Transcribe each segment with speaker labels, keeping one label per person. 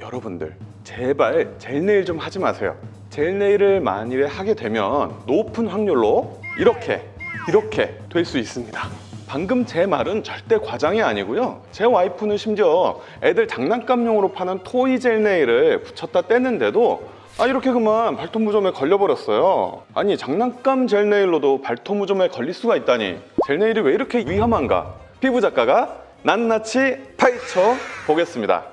Speaker 1: 여러분들 제발 젤네일 좀 하지 마세요. 젤네일을 만일에 하게 되면 높은 확률로 이렇게 될 수 있습니다. 방금 제 말은 절대 과장이 아니고요. 제 와이프는 심지어 애들 장난감용으로 파는 토이 젤네일을 붙였다 뗐는데도 이렇게 그만 발톱 무좀에 걸려버렸어요. 아니, 장난감 젤네일로도 발톱 무좀에 걸릴 수가 있다니, 젤네일이 왜 이렇게 위험한가? 피부 작가가 낱낱이 파헤쳐 보겠습니다.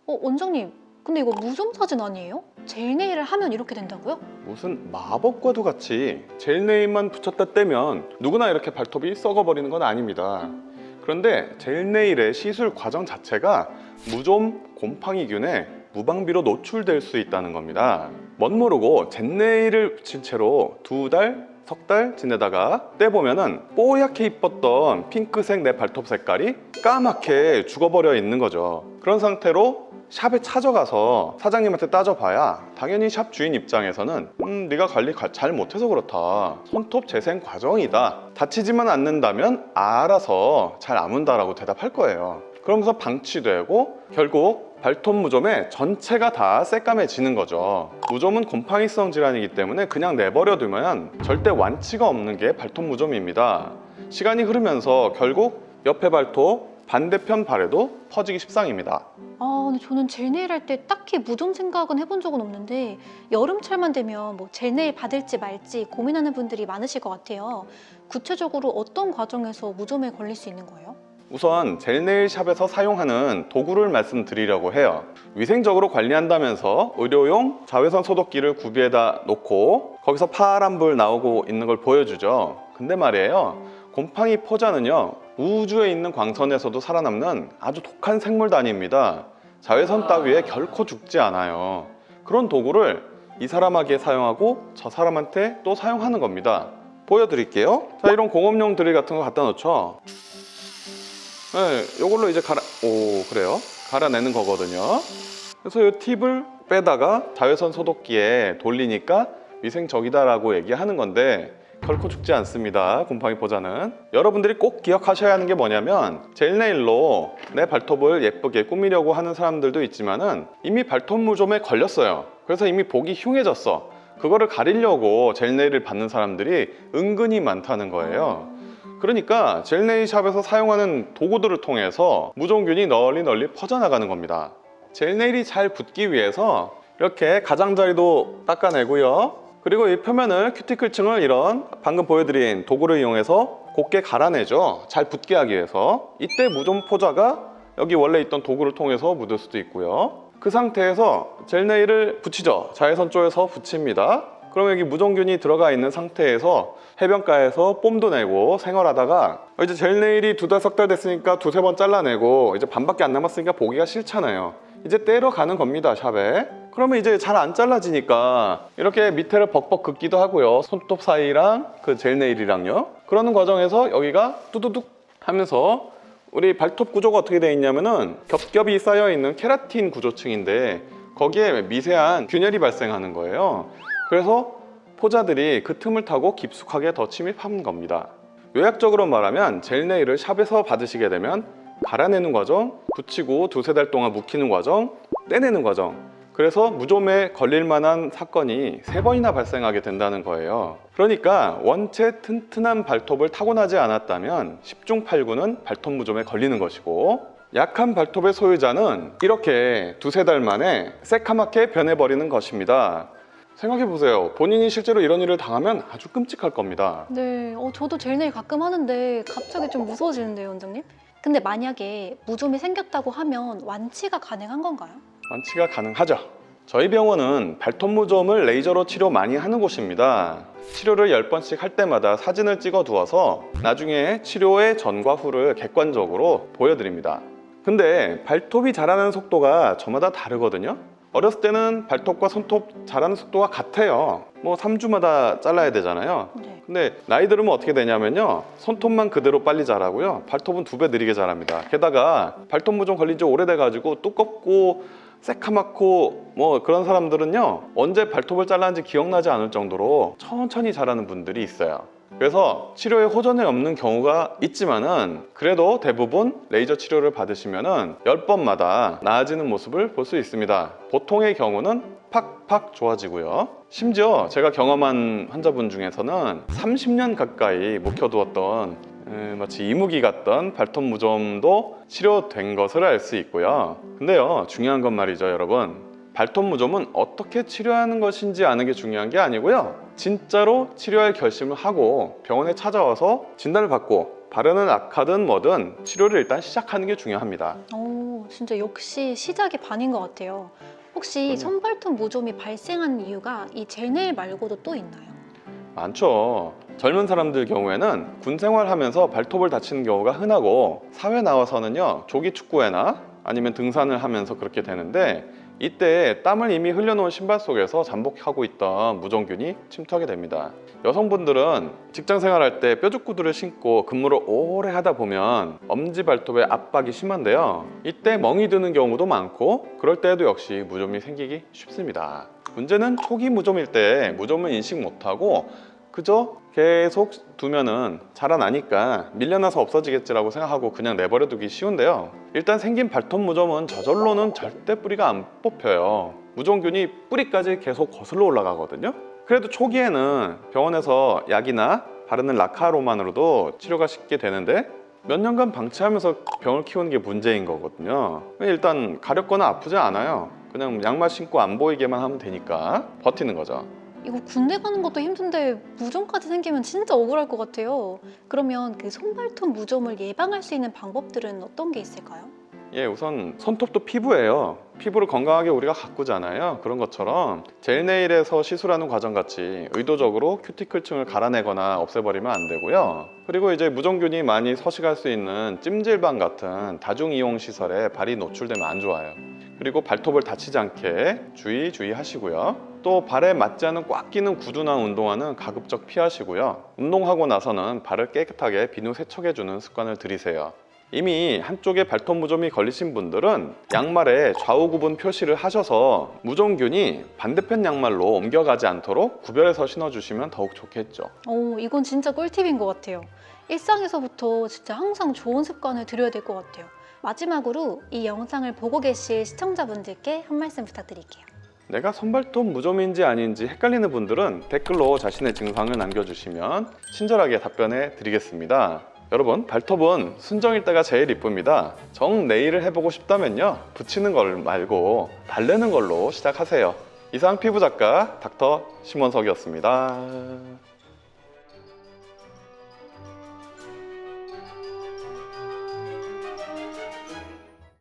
Speaker 2: 원장님, 근데 이거 무좀 사진 아니에요? 젤네일을 하면 이렇게 된다고요?
Speaker 1: 무슨 마법과도 같이 젤네일만 붙였다 떼면 누구나 이렇게 발톱이 썩어버리는 건 아닙니다. 그런데 젤네일의 시술 과정 자체가 무좀 곰팡이균에 무방비로 노출될 수 있다는 겁니다. 멋모르고 젤네일을 붙인 채로 2달, 석 달 지내다가 떼보면은 뽀얗게 이뻤던 핑크색 내 발톱 색깔이 까맣게 죽어버려 있는 거죠. 그런 상태로 샵에 찾아가서 사장님한테 따져봐야 당연히 샵 주인 입장에서는 네가 관리 잘 못해서 그렇다, 손톱 재생 과정이다, 다치지만 않는다면 알아서 잘 아문다라고 대답할 거예요. 그러면서 방치되고 결국 발톱 무좀의 전체가 다 새까매지는 거죠. 무좀은 곰팡이성 질환이기 때문에 그냥 내버려 두면 절대 완치가 없는 게 발톱 무좀입니다. 시간이 흐르면서 결국 옆에 발톱, 반대편 발에도 퍼지기 십상입니다.
Speaker 2: 근데 저는 젤네일 할 때 딱히 무좀 생각은 해본 적은 없는데 여름철만 되면 뭐 젤네일 받을지 말지 고민하는 분들이 많으실 것 같아요. 구체적으로 어떤 과정에서 무좀에 걸릴 수 있는 거예요?
Speaker 1: 우선 젤네일 샵에서 사용하는 도구를 말씀드리려고 해요. 위생적으로 관리한다면서 의료용 자외선 소독기를 구비에다 놓고 거기서 파란 불 나오고 있는 걸 보여주죠. 근데 말이에요, 곰팡이 포자는요, 우주에 있는 광선에서도 살아남는 아주 독한 생물 단위입니다. 자외선 따위에 결코 죽지 않아요. 그런 도구를 이 사람에게 사용하고 저 사람한테 또 사용하는 겁니다. 보여드릴게요. 자, 이런 공업용 드릴 같은 거 갖다 놓죠. 네, 이걸로 이제 그래요. 갈아내는 거거든요. 그래서 이 팁을 빼다가 자외선 소독기에 돌리니까 위생적이다라고 얘기하는 건데 결코 죽지 않습니다. 곰팡이 포자는. 여러분들이 꼭 기억하셔야 하는 게 뭐냐면 젤네일로 내 발톱을 예쁘게 꾸미려고 하는 사람들도 있지만은 이미 발톱 무좀에 걸렸어요. 그래서 이미 보기 흉해졌어. 그거를 가리려고 젤네일을 받는 사람들이 은근히 많다는 거예요. 그러니까 젤네일 샵에서 사용하는 도구들을 통해서 무좀균이 널리 퍼져나가는 겁니다. 젤네일이 잘 붙기 위해서 이렇게 가장자리도 닦아내고요. 그리고 이 표면을 큐티클층을 이런 방금 보여드린 도구를 이용해서 곱게 갈아내죠. 잘 붙게 하기 위해서. 이때 무좀 포자가 여기 원래 있던 도구를 통해서 묻을 수도 있고요. 그 상태에서 젤네일을 붙이죠. 자외선 쪽에서 붙입니다. 그럼 여기 무좀균이 들어가 있는 상태에서 해변가에서 뽐도 내고 생활하다가 이제 젤네일이 2달, 석 달 됐으니까 2-3번 잘라내고 이제 반밖에 안 남았으니까 보기가 싫잖아요. 이제 떼러 가는 겁니다, 샵에. 그러면 이제 잘 안 잘라지니까 이렇게 밑에를 벅벅 긋기도 하고요. 손톱 사이랑 그 젤네일이랑요. 그러는 과정에서 여기가 뚜두둑 하면서 우리 발톱 구조가 어떻게 되어 있냐면은 겹겹이 쌓여 있는 케라틴 구조층인데 거기에 미세한 균열이 발생하는 거예요. 그래서 포자들이 그 틈을 타고 깊숙하게 더 침입하는 겁니다. 요약적으로 말하면 젤네일을 샵에서 받으시게 되면 갈아내는 과정, 붙이고 2-3달 동안 묵히는 과정, 떼내는 과정, 그래서 무좀에 걸릴 만한 사건이 3번이나 발생하게 된다는 거예요. 그러니까 원체 튼튼한 발톱을 타고나지 않았다면 10중 8구는 발톱 무좀에 걸리는 것이고, 약한 발톱의 소유자는 이렇게 2-3달 만에 새카맣게 변해버리는 것입니다. 생각해보세요. 본인이 실제로 이런 일을 당하면 아주 끔찍할 겁니다.
Speaker 2: 네, 저도 젤네일 가끔 하는데 갑자기 좀 무서워지는데요, 원장님? 근데 만약에 무좀이 생겼다고 하면 완치가 가능한 건가요?
Speaker 1: 완치가 가능하죠. 저희 병원은 발톱 무좀을 레이저로 치료 많이 하는 곳입니다. 치료를 10번씩 할 때마다 사진을 찍어 두어서 나중에 치료의 전과 후를 객관적으로 보여드립니다. 근데 발톱이 자라는 속도가 저마다 다르거든요. 어렸을 때는 발톱과 손톱 자라는 속도가 같아요. 뭐 3주마다 잘라야 되잖아요.
Speaker 2: 네.
Speaker 1: 근데 나이 들으면 어떻게 되냐면요, 손톱만 그대로 빨리 자라고요, 발톱은 2배 느리게 자랍니다. 게다가 발톱 무좀 걸린 지 오래돼 가지고 두껍고 새카맣고 뭐 그런 사람들은요, 언제 발톱을 잘랐는지 기억나지 않을 정도로 천천히 자라는 분들이 있어요. 그래서 치료에 호전이 없는 경우가 있지만은 그래도 대부분 레이저 치료를 받으시면은 10번마다 나아지는 모습을 볼 수 있습니다. 보통의 경우는 팍팍 좋아지고요. 심지어 제가 경험한 환자분 중에서는 30년 가까이 묵혀두었던 마치 이무기 같던 발톱 무좀도 치료된 것을 알 수 있고요. 근데요, 중요한 건 말이죠, 여러분. 발톱 무좀은 어떻게 치료하는 것인지 아는 게 중요한 게 아니고요. 진짜로 치료할 결심을 하고 병원에 찾아와서 진단을 받고 바르는 악하든 뭐든 치료를 일단 시작하는 게 중요합니다.
Speaker 2: 오, 진짜 역시 시작이 반인 것 같아요. 혹시 손발톱 무좀이 발생하는 이유가 이 젤네일 말고도 또 있나요?
Speaker 1: 많죠. 젊은 사람들 경우에는 군 생활하면서 발톱을 다치는 경우가 흔하고 사회 나와서는요, 조기 축구회나 아니면 등산을 하면서 그렇게 되는데 이때 땀을 이미 흘려놓은 신발 속에서 잠복하고 있던 무좀균이 침투하게 됩니다. 여성분들은 직장 생활할 때 뾰족 구두를 신고 근무를 오래 하다 보면 엄지발톱에 압박이 심한데요. 이때 멍이 드는 경우도 많고 그럴 때에도 역시 무좀이 생기기 쉽습니다. 문제는 초기 무좀일 때 무좀은 인식 못하고 그저 계속 두면은 자라나니까 밀려나서 없어지겠지라고 생각하고 그냥 내버려 두기 쉬운데요. 일단 생긴 발톱 무좀은 저절로는 절대 뿌리가 안 뽑혀요. 무좀균이 뿌리까지 계속 거슬러 올라가거든요. 그래도 초기에는 병원에서 약이나 바르는 라카로만으로도 치료가 쉽게 되는데 몇 년간 방치하면서 병을 키우는 게 문제인 거거든요. 일단 가렵거나 아프지 않아요. 그냥 양말 신고 안 보이게만 하면 되니까 버티는 거죠.
Speaker 2: 이거 군대 가는 것도 힘든데 무좀까지 생기면 진짜 억울할 것 같아요. 그러면 그 손발톱 무좀을 예방할 수 있는 방법들은 어떤 게 있을까요?
Speaker 1: 예, 우선 손톱도 피부예요. 피부를 건강하게 우리가 가꾸잖아요. 그런 것처럼 젤네일에서 시술하는 과정 같이 의도적으로 큐티클층을 갈아내거나 없애버리면 안 되고요. 그리고 이제 무좀균이 많이 서식할 수 있는 찜질방 같은 다중이용 시설에 발이 노출되면 안 좋아요. 그리고 발톱을 다치지 않게 주의하시고요. 또 발에 맞지 않은 꽉 끼는 구두나 운동화는 가급적 피하시고요. 운동하고 나서는 발을 깨끗하게 비누 세척해주는 습관을 들이세요. 이미 한쪽에 발톱 무좀이 걸리신 분들은 양말에 좌우 구분 표시를 하셔서 무좀균이 반대편 양말로 옮겨가지 않도록 구별해서 신어주시면 더욱 좋겠죠.
Speaker 2: 오, 이건 진짜 꿀팁인 것 같아요. 일상에서부터 진짜 항상 좋은 습관을 들여야 될 것 같아요. 마지막으로 이 영상을 보고 계실 시청자분들께 한 말씀 부탁드릴게요.
Speaker 1: 내가 손발톱 무좀인지 아닌지 헷갈리는 분들은 댓글로 자신의 증상을 남겨주시면 친절하게 답변해 드리겠습니다. 여러분, 발톱은 순정일 때가 제일 이쁩니다. 정 네일을 해보고 싶다면요, 붙이는 걸 말고 바르는 걸로 시작하세요. 이상 피부작가 닥터 심원석이었습니다.